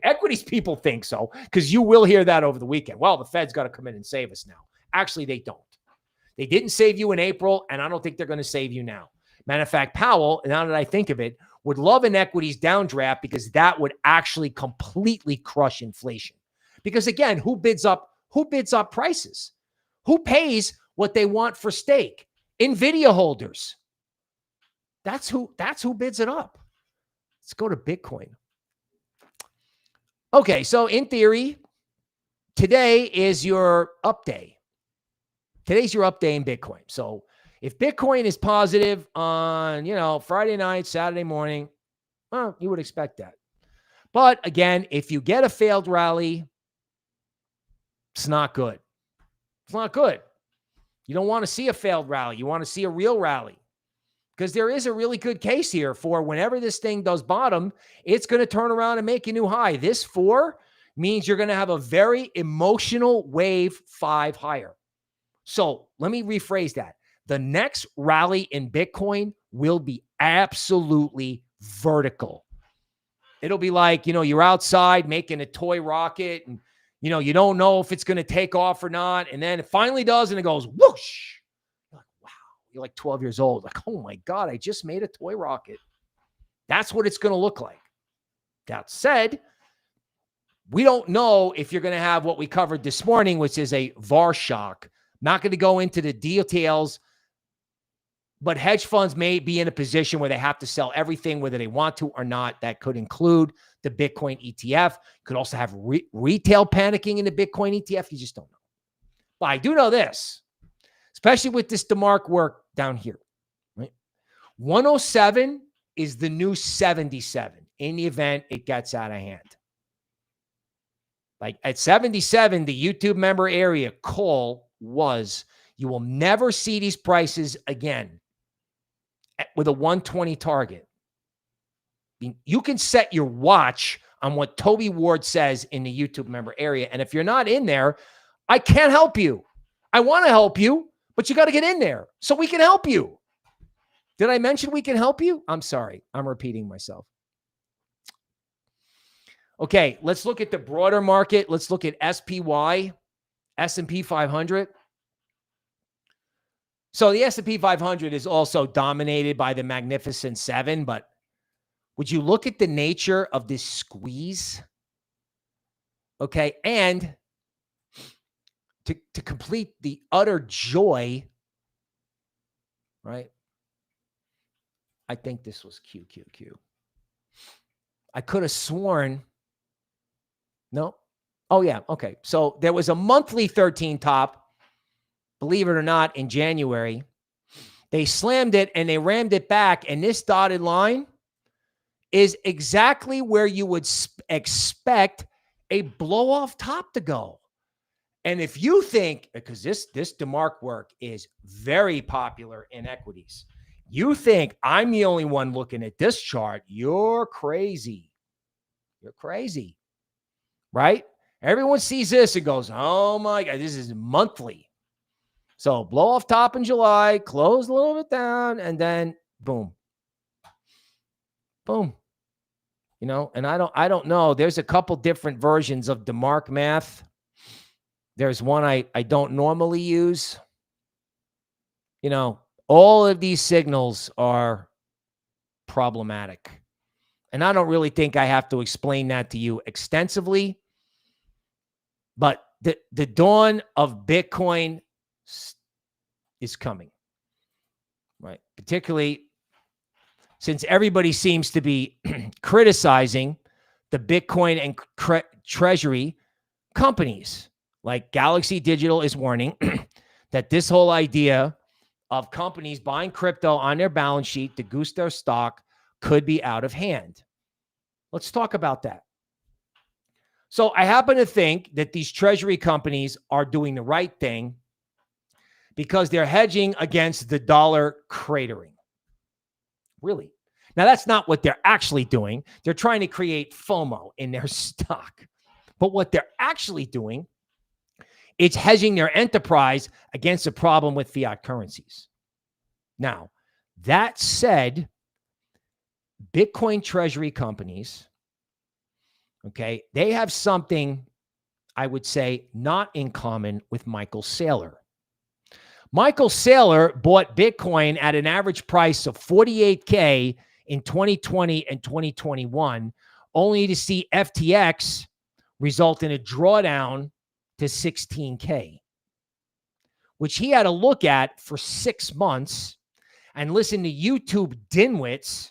Equities people think so, because you will hear that over the weekend. Well, the Fed's got to come in and save us now. Actually, they don't. They didn't save you in April, and I don't think they're going to save you now. Matter of fact, Powell, now that I think of it, would love an equities downdraft because that would actually completely crush inflation. Because again, who bids up prices? Who pays what they want for stake? NVIDIA holders. That's who bids it up. Let's go to Bitcoin. Okay, so in theory, today is your up day. Today's your up day in Bitcoin. So if Bitcoin is positive on, Friday night, Saturday morning, well, you would expect that. But again, if you get a failed rally, it's not good. It's not good. You don't want to see a failed rally. You want to see a real rally. Because there is a really good case here for whenever this thing does bottom, it's going to turn around and make a new high. This 4 means you're going to have a very emotional wave 5 higher. So let me rephrase that. The next rally in Bitcoin will be absolutely vertical. It'll be like, you're outside making a toy rocket and, you don't know if it's going to take off or not. And then it finally does and it goes whoosh. You're like, wow, you're like 12 years old. Like, oh my God, I just made a toy rocket. That's what it's going to look like. That said, We don't know if you're going to have what we covered this morning, which is a VAR shock. Not going to go into the details, but hedge funds may be in a position where they have to sell everything, whether they want to or not. That could include the Bitcoin ETF. Could also have retail panicking in the Bitcoin ETF. You just don't know. But I do know this, especially with this DeMark work down here. Right? 107 is the new 77 in the event it gets out of hand. Like at 77, the YouTube member area call was, you will never see these prices again with a 120 target. I mean, you can set your watch on what Toby Ward says in the YouTube member area. And if you're not in there, I can't help you. I want to help you, but you got to get in there so we can help you. Did I mention we can help you? I'm sorry. I'm repeating myself. Okay, let's look at the broader market. Let's look at SPY, S&P 500. So the S&P 500 is also dominated by the Magnificent Seven, but would you look at the nature of this squeeze? Okay, and to complete the utter joy, right? I think this was QQQ. I could have sworn. No. Oh, yeah. Okay. So there was a monthly 13 top, believe it or not, in January. They slammed it and they rammed it back. And this dotted line is exactly where you would expect a blow off top to go. And if you think, because this DeMark work is very popular in equities, you think I'm the only one looking at this chart, you're crazy. You're crazy. Right? Everyone sees this and goes, oh my God, this is monthly. So blow off top in July, close a little bit down, and then boom. Boom. You know, and I don't know. There's a couple different versions of DeMark math. There's one I don't normally use. You know, all of these signals are problematic. And I don't really think I have to explain that to you extensively. But the dawn of Bitcoin is coming, right? Particularly since everybody seems to be criticizing the Bitcoin and treasury companies. Like Galaxy Digital is warning that this whole idea of companies buying crypto on their balance sheet to goose their stock could be out of hand. Let's talk about that. So I happen to think that these treasury companies are doing the right thing because they're hedging against the dollar cratering. Really. Now, that's not what they're actually doing. They're trying to create FOMO in their stock. But what they're actually doing, it's hedging their enterprise against a problem with fiat currencies. Now, that said, Bitcoin treasury companies, okay, they have something, I would say, not in common with Michael Saylor. Michael Saylor bought Bitcoin at an average price of $48K in 2020 and 2021, only to see FTX result in a drawdown to 16K, which he had to look at for 6 months and listen to YouTube dimwits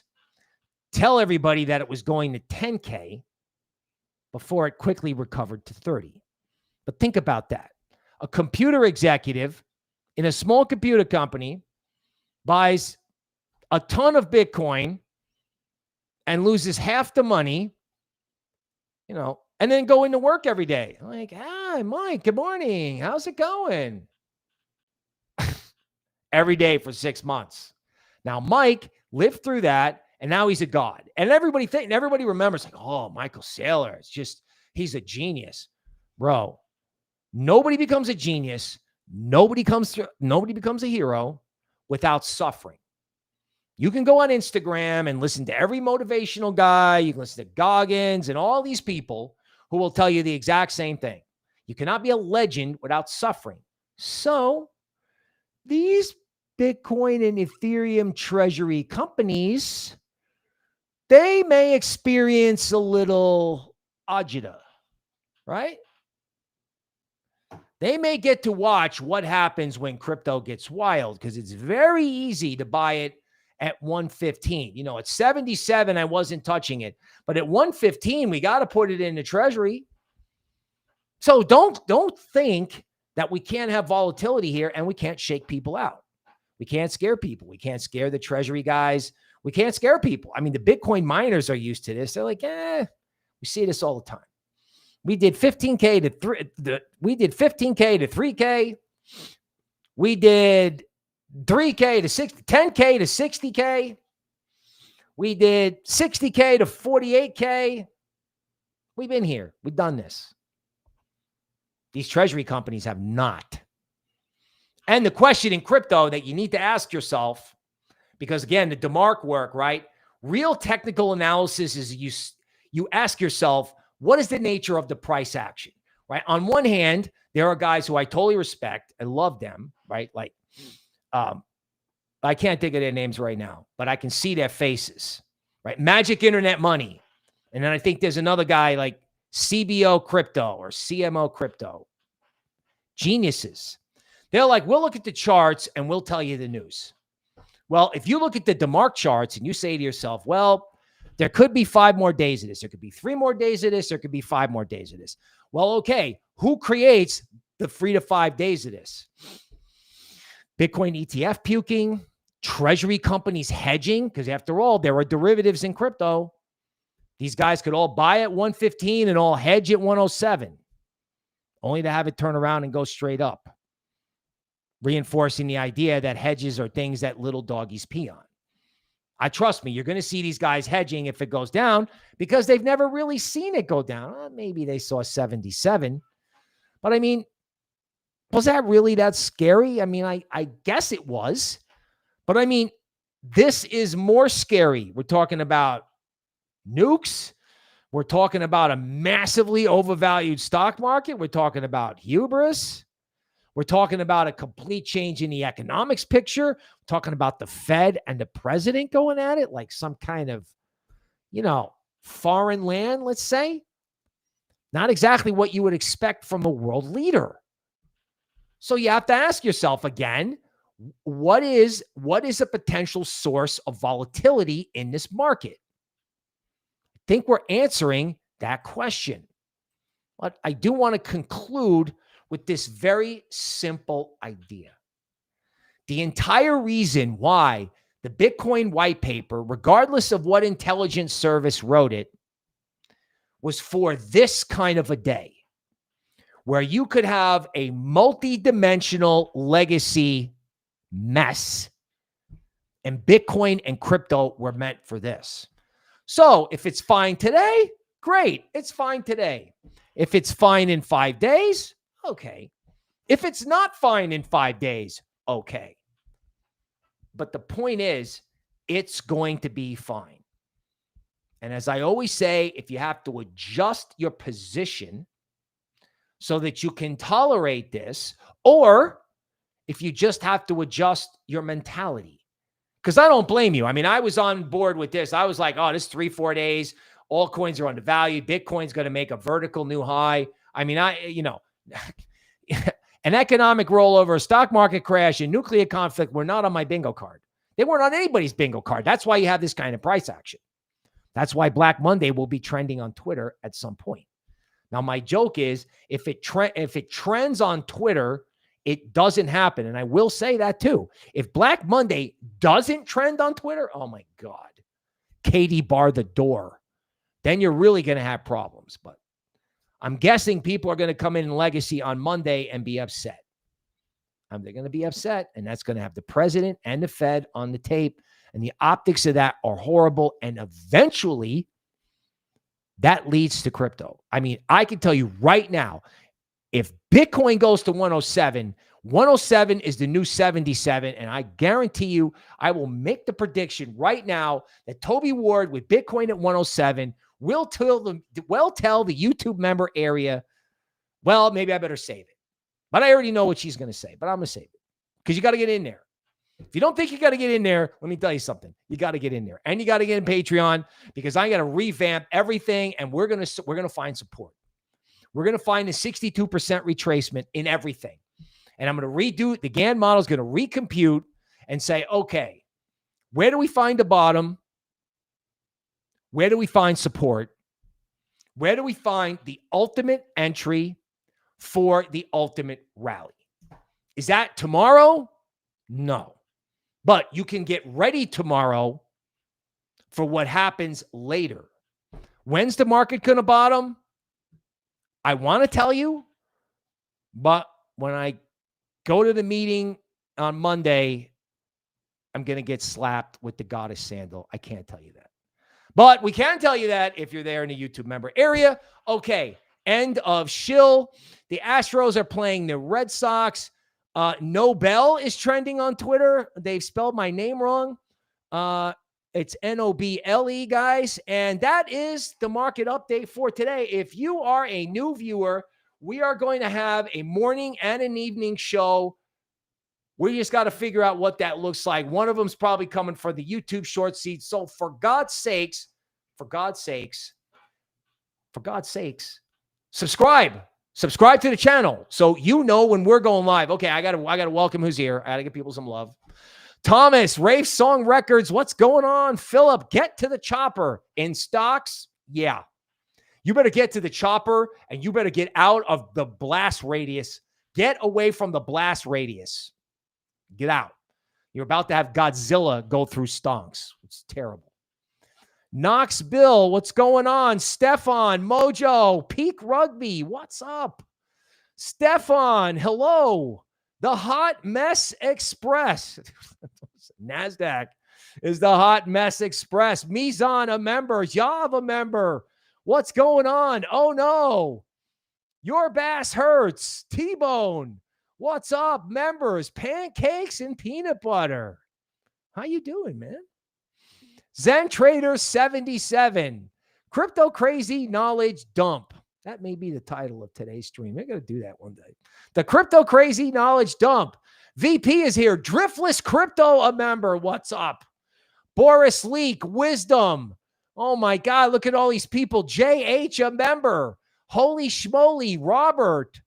tell everybody that it was going to 10K before it quickly recovered to 30. But think about that. A computer executive in a small computer company buys a ton of Bitcoin and loses half the money, you know, and then go into work every day. Like, hi, Mike, good morning. How's it going? Every day for 6 months. Now, Mike lived through that, and now he's a god. And everybody remembers, like, oh, Michael Saylor, it's just, he's a genius. Bro, nobody becomes a genius. Nobody becomes a hero without suffering. You can go on Instagram and listen to every motivational guy. You can listen to Goggins and all these people who will tell you the exact same thing. You cannot be a legend without suffering. So these Bitcoin and Ethereum treasury companies, they may experience a little agita. right? They may get to watch what happens when crypto gets wild, because it's very easy to buy it at 115. You know, at 77, I wasn't touching it. But at 115, we got to put it in the treasury. So don't think that we can't have volatility here and we can't shake people out. We can't scare people. We can't scare the treasury guys. We can't scare people. I mean, the Bitcoin miners are used to this. They're like, we see this all the time. We did 15K to 3. We did 15K to 3K. We did 3K to 60, 10K to 60K. We did 60K to 48K. We've been here. We've done this. These treasury companies have not. And the question in crypto that you need to ask yourself, because again, the DeMark work, right? Real technical analysis is you ask yourself, what is the nature of the price action, right? On one hand, there are guys who I totally respect. I love them, right? Like, I can't think of their names right now, but I can see their faces, right? Magic Internet Money. And then I think there's another guy like CBO Crypto or CMO Crypto. Geniuses. They're like, we'll look at the charts and we'll tell you the news. Well, if you look at the DeMark charts and you say to yourself, well, there could be 5 more days of this. There could be 3 more days of this. There could be 5 more days of this. Well, okay, who creates the 3 to 5 days of this? Bitcoin ETF puking, treasury companies hedging, because after all, there are derivatives in crypto. These guys could all buy at 115 and all hedge at 107, only to have it turn around and go straight up, reinforcing the idea that hedges are things that little doggies pee on. Trust me, you're going to see these guys hedging if it goes down because they've never really seen it go down. Maybe they saw 77, but I mean, was that really that scary? I mean, I guess it was, but I mean, this is more scary. We're talking about nukes. We're talking about a massively overvalued stock market. We're talking about hubris. We're talking about a complete change in the economics picture. We're talking about the Fed and the president going at it like some kind of, foreign land, let's say. Not exactly what you would expect from a world leader. So you have to ask yourself again, what is a potential source of volatility in this market? I think we're answering that question. But I do want to conclude with this very simple idea. The entire reason why the Bitcoin white paper, regardless of what intelligence service wrote it, was for this kind of a day where you could have a multi-dimensional legacy mess, and Bitcoin and crypto were meant for this. So if it's fine today, great. It's fine today. If it's fine in 5 days, okay. If it's not fine in 5 days, okay. But the point is, it's going to be fine. And as I always say, if you have to adjust your position so that you can tolerate this, or if you just have to adjust your mentality, because I don't blame you. I mean, I was on board with this. I was like, oh, this 3-4 days, altcoins are undervalued. Bitcoin's going to make a vertical new high. I mean, an economic rollover, a stock market crash, and nuclear conflict were not on my bingo card. They weren't on anybody's bingo card. That's why you have this kind of price action. That's why Black Monday will be trending on Twitter at some point. Now, my joke is if it trends on Twitter, it doesn't happen. And I will say that too. If Black Monday doesn't trend on Twitter, oh my God, Katie bar the door. Then you're really going to have problems. But I'm guessing people are going to come in legacy on Monday and be upset. They're going to be upset, and that's going to have the president and the Fed on the tape. And the optics of that are horrible. And eventually, that leads to crypto. I mean, I can tell you right now, if Bitcoin goes to 107, 107 is the new 77. And I guarantee you, I will make the prediction right now that Toby Ward with Bitcoin at 107 will tell the YouTube member area, well, maybe I better save it. But I already know what she's going to say, but I'm going to save it because you got to get in there. If you don't think you got to get in there, let me tell you something. You got to get in there, and you got to get in Patreon because I got to revamp everything, and we're going to find support. We're going to find a 62% retracement in everything. And I'm going to redo, the Gann model is going to recompute and say, okay, where do we find the bottom? Where do we find support? Where do we find the ultimate entry for the ultimate rally? Is that tomorrow? No. But you can get ready tomorrow for what happens later. When's the market going to bottom? I want to tell you, but when I go to the meeting on Monday, I'm going to get slapped with the goddess sandal. I can't tell you that. But we can tell you that if you're there in the YouTube member area. Okay, end of shill. The Astros are playing the Red Sox. Nobel is trending on Twitter. They've spelled my name wrong. It's Noble, guys. And that is the market update for today. If you are a new viewer, we are going to have a morning and an evening show. We just got to figure out what that looks like. One of them's probably coming for the YouTube short seat. So for God's sakes, subscribe. Subscribe to the channel so you know when we're going live. Okay, I gotta welcome who's here. I gotta give people some love. Thomas, Rafe Song Records, what's going on? Philip, get to the chopper. In stocks, yeah. You better get to the chopper and you better get out of the blast radius. Get away from the blast radius. Get out. You're about to have Godzilla go through Stonks. It's terrible. Knox Bill, what's going on? Stefan, Mojo, Peak Rugby, what's up? Stefan, hello. The Hot Mess Express. Nasdaq is the Hot Mess Express. Mizan, a member. Yav, a member. What's going on? Oh, no. Your bass hurts. T-Bone. What's up, members? Pancakes and peanut butter. How you doing, man? Zen Trader 77. Crypto Crazy Knowledge Dump. That may be the title of today's stream. I got to do that one day. The Crypto Crazy Knowledge Dump. VP is here. Driftless Crypto, a member. What's up? Boris Leak, Wisdom. Oh my God, look at all these people. JH, a member. Holy schmoly, Robert.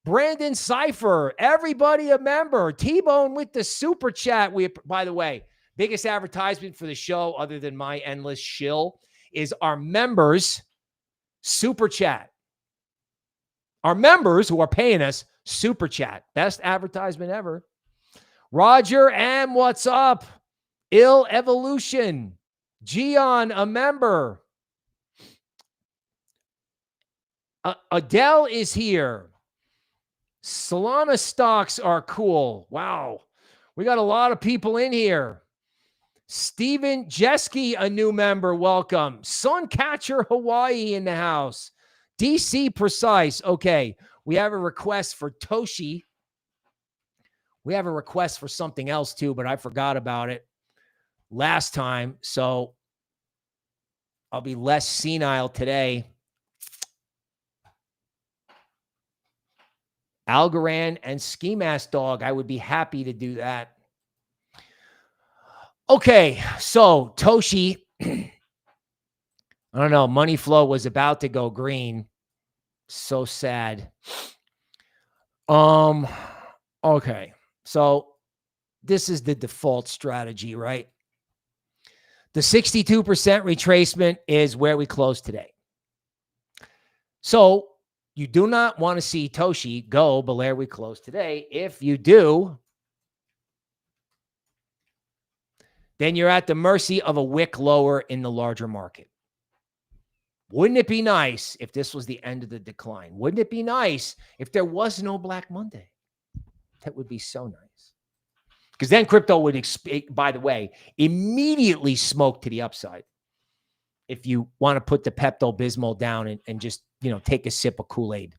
Brandon Cypher, everybody a member. T-Bone with the super chat. By the way, biggest advertisement for the show other than my endless shill is our members super chat. Our members who are paying us super chat. Best advertisement ever. Roger M, what's up? Ill Evolution. Gian, a member. Adele is here. Solana stocks are cool. Wow. We got a lot of people in here. Steven Jeske, a new member. Welcome. Suncatcher Hawaii in the house. DC Precise. Okay. We have a request for Toshi. We have a request for something else too, but I forgot about it last time. So I'll be less senile today. Algorand and Ski Mask Dog. I would be happy to do that. Okay, so Toshi, I don't know, money flow was about to go green. So sad. Okay, so this is the default strategy, right? The 62% retracement is where we close today. So you do not want to see Toshi go below we close today. If you do, then you're at the mercy of a wick lower in the larger market. Wouldn't it be nice if this was the end of the decline? Wouldn't it be nice if there was no Black Monday? That would be so nice. Because then crypto would, by the way, immediately smoke to the upside. If you want to put the Pepto-Bismol down and just, take a sip of Kool-Aid.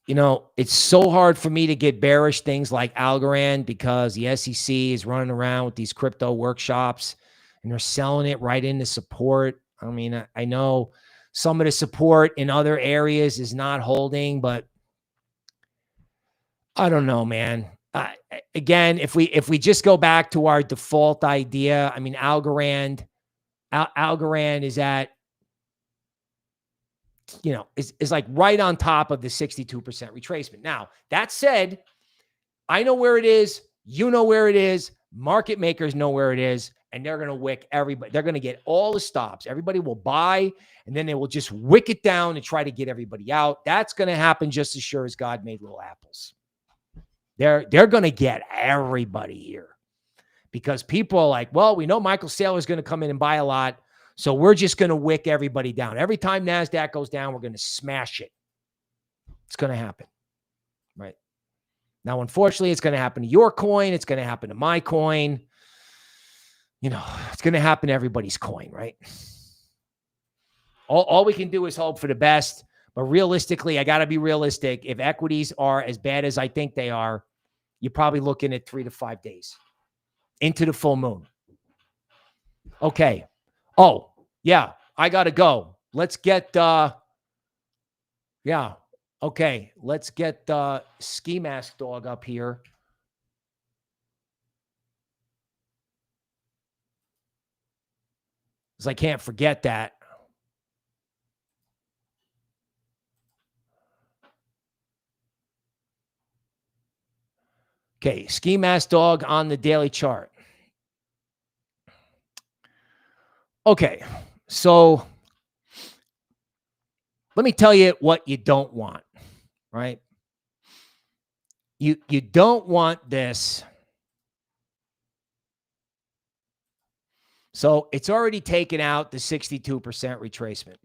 It's so hard for me to get bearish things like Algorand because the SEC is running around with these crypto workshops and they're selling it right into support. I mean, I know some of the support in other areas is not holding, but I don't know, man. Again, if we just go back to our default idea, I mean, Algorand Algorand is at, is like right on top of the 62% retracement. Now, that said, I know where it is. You know where it is. Market makers know where it is. And they're going to wick everybody. They're going to get all the stops. Everybody will buy, and then they will just wick it down and try to get everybody out. That's going to happen just as sure as God made little apples. They're going to get everybody here because people are like, well, we know Michael Saylor is going to come in and buy a lot, so we're just going to wick everybody down. Every time Nasdaq goes down, we're going to smash it. It's going to happen, right? Now, unfortunately, it's going to happen to your coin. It's going to happen to my coin. It's going to happen to everybody's coin, right? All we can do is hope for the best. But realistically, I got to be realistic. If equities are as bad as I think they are, you're probably looking at 3 to 5 days into the full moon. Okay. Oh, yeah, I got to go. Let's get, okay. Let's get Ski Mask Dog up here. Because I can't forget that. Okay, Ski Mask Dog on the daily chart. Okay, so let me tell you what you don't want, right? You don't want this. So it's already taken out the 62% retracement.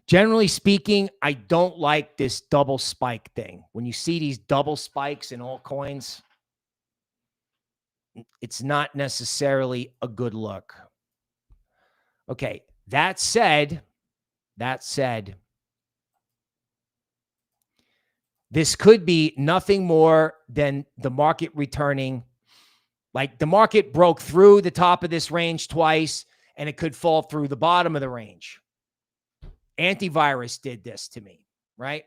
Generally speaking, I don't like this double spike thing. When you see these double spikes in altcoins, it's not necessarily a good look. Okay, that said, this could be nothing more than the market returning. Like the market broke through the top of this range twice, and it could fall through the bottom of the range. Antivirus did this to me, right?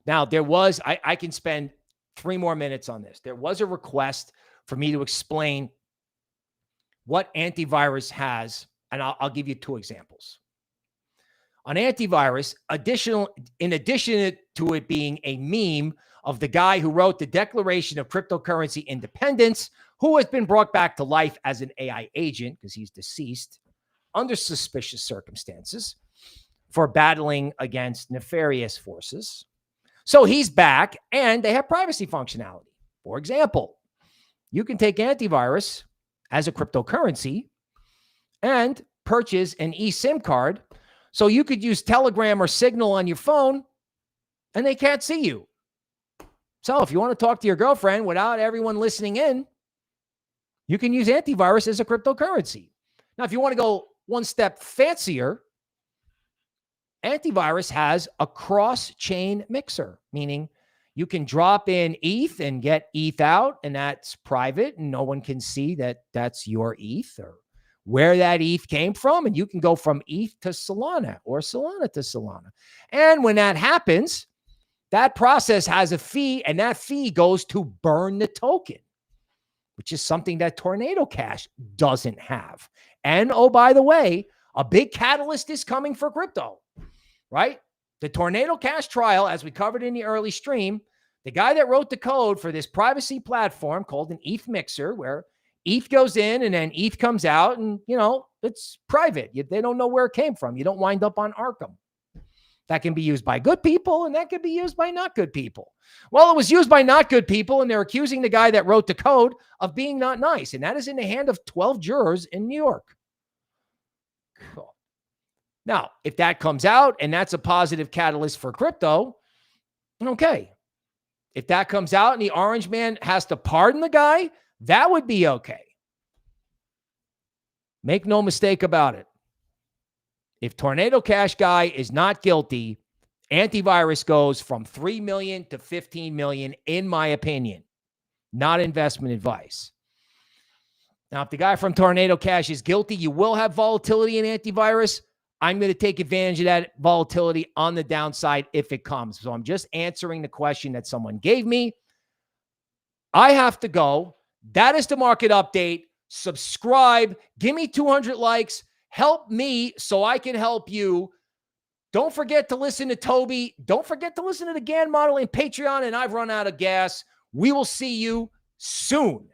Now, there was, I can spend 3 more minutes on this. There was a request for me to explain what antivirus has, and I'll give you 2 examples. On antivirus, in addition to it being a meme of the guy who wrote the Declaration of Cryptocurrency Independence, who has been brought back to life as an AI agent because he's deceased under suspicious circumstances for battling against nefarious forces. So he's back, and they have privacy functionality. For example, you can take antivirus as a cryptocurrency and purchase an eSIM card so you could use Telegram or Signal on your phone, and they can't see you. So if you want to talk to your girlfriend without everyone listening in, you can use antivirus as a cryptocurrency. Now, if you want to go one step fancier, antivirus has a cross-chain mixer, meaning you can drop in ETH and get ETH out, and that's private, and no one can see that that's your ETH or where that ETH came from, and you can go from ETH to Solana or Solana to Solana. And when that happens, that process has a fee, and that fee goes to burn the token, which is something that Tornado Cash doesn't have. And, oh, by the way, a big catalyst is coming for crypto, right? The Tornado Cash trial, as we covered in the early stream, the guy that wrote the code for this privacy platform called an ETH mixer, where ETH goes in and then ETH comes out, and, it's private. They don't know where it came from. You don't wind up on Arkham. That can be used by good people, and that can be used by not good people. Well, it was used by not good people, and they're accusing the guy that wrote the code of being not nice, and that is in the hand of 12 jurors in New York. Cool. Now, if that comes out and that's a positive catalyst for crypto, okay. If that comes out and the orange man has to pardon the guy, that would be okay. Make no mistake about it. If Tornado Cash guy is not guilty, antivirus goes from 3 million to 15 million, in my opinion. Not investment advice. Now, if the guy from Tornado Cash is guilty, you will have volatility in antivirus. I'm going to take advantage of that volatility on the downside if it comes. So I'm just answering the question that someone gave me. I have to go. That is the market update. subscribe, give me 200 likes, help me so I can help you. Don't forget to listen to Toby. Don't forget to listen to the GAN modeling Patreon, and I've run out of gas. We will see you soon.